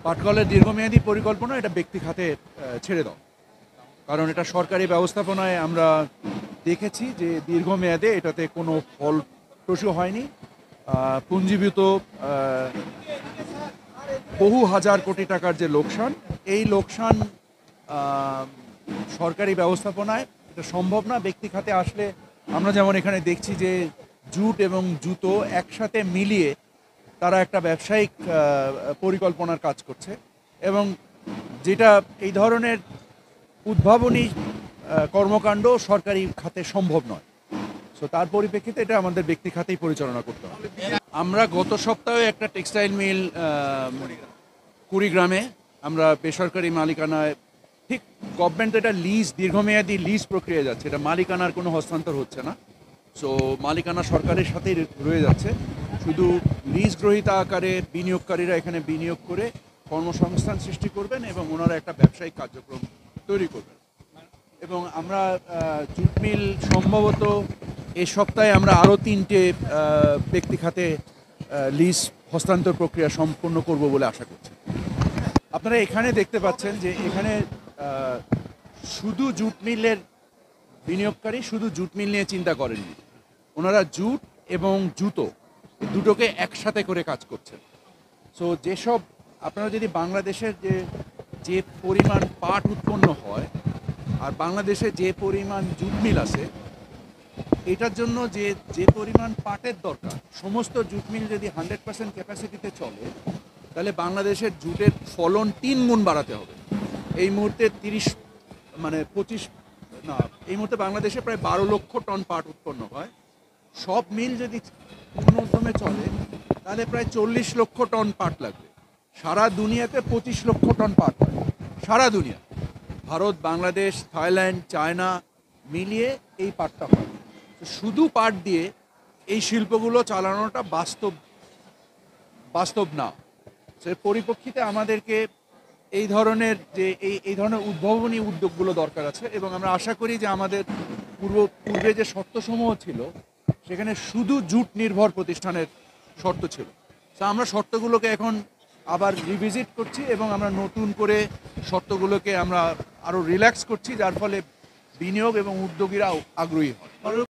পাটকলের দীর্ঘমেয়াদী পরিকল্পনা এটা ব্যক্তি খাতে ছেড়ে দাও, কারণ এটা সরকারি ব্যবস্থাপনায় আমরা দেখেছি যে দীর্ঘমেয়াদে এটাতে কোনো ফলপ্রসূ হয়নি। পুঞ্জীভূত বহু হাজার কোটি টাকার যে লোকসান, এই লোকসান সরকারি ব্যবস্থাপনায় এটা সম্ভব না। ব্যক্তি খাতে আসলে আমরা যেমন এখানে দেখছি যে জুট এবং জুতো একসাথে মিলিয়ে তারা একটা ব্যবসায়িক পরিকল্পনার কাজ করছে, এবং যেটা এই ধরনের উদ্ভাবনী কর্মকাণ্ড সরকারি খাতে সম্ভব নয়। সো তার পরিপ্রেক্ষিতে এটা আমাদের ব্যক্তি খাতেই পরিচালনা করতে হবে। আমরা গত সপ্তাহে একটা টেক্সটাইল মিল কুড়িগ্রামে আমরা বেসরকারি মালিকানায়, ঠিক গভর্নমেন্ট এটা লিজ, দীর্ঘমেয়াদী লিজ প্রক্রিয়া যাচ্ছে, এটা মালিকানার কোনো হস্তান্তর হচ্ছে না। সো মালিকানা সরকারের সাথেই রয়ে যাচ্ছে, শুধু লিজ গ্রহীতা আকারে বিনিয়োগকারীরা এখানে বিনিয়োগ করে কর্মসংস্থান সৃষ্টি করবেন এবং ওনারা একটা ব্যবসায়িক কার্যক্রম তৈরি করবেন। এবং আমরা জুট মিল সম্ভবত এই সপ্তাহে আমরা আরও 3টে ব্যক্তি খাতে লিজ হস্তান্তর প্রক্রিয়া সম্পন্ন করব বলে আশা করছি। আপনারা এখানে দেখতে পাচ্ছেন যে এখানে শুধু জুট মিলের বিনিয়োগকারী শুধু জুট মিল নিয়ে চিন্তা করেননি, ওনারা জুট এবং জুতো দুটোকে একসাথে করে কাজ করছেন। সো যেসব আপনারা যদি বাংলাদেশের যে পরিমাণ পাট উৎপন্ন হয় আর বাংলাদেশে যে পরিমাণ জুট মিল আছে, এটার জন্য যে পরিমাণ পাটের দরকার, সমস্ত জুট মিল যদি 100% ক্যাপাসিটিতে চলে, তাহলে বাংলাদেশের জুটের ফলন 3 গুণ বাড়াতে হবে। এই মুহূর্তে এই মুহূর্তে বাংলাদেশে প্রায় 12 লক্ষ টন পাট উৎপন্ন হয়। সব মিল যদি পূর্ণ উদ্যমে চলে তাহলে প্রায় 40 লক্ষ টন পাট লাগবে। সারা দুনিয়াতে 25 লক্ষ টন পাট হয়, সারা দুনিয়া, ভারত, বাংলাদেশ, থাইল্যান্ড, চায়না মিলিয়ে এই পাটটা হয়। শুধু পাট দিয়ে এই শিল্পগুলো চালানোটা বাস্তব না। এর পরিপ্রেক্ষিতে আমাদেরকে এই ধরনের উদ্ভাবনী উদ্যোগগুলো দরকার আছে, এবং আমরা আশা করি যে আমাদের পূর্বে যে শর্তসমূহ ছিল সেখানে শুধু জুট নির্ভর প্রতিষ্ঠানের শর্ত ছিল। তা আমরা শর্তগুলোকে এখন আবার রিভিজিট করছি এবং আমরা নতুন করে শর্তগুলোকে আমরা আরও রিল্যাক্স করছি, যার ফলে বিনিয়োগ এবং উদ্যোগীরাও আগ্রহী হয়।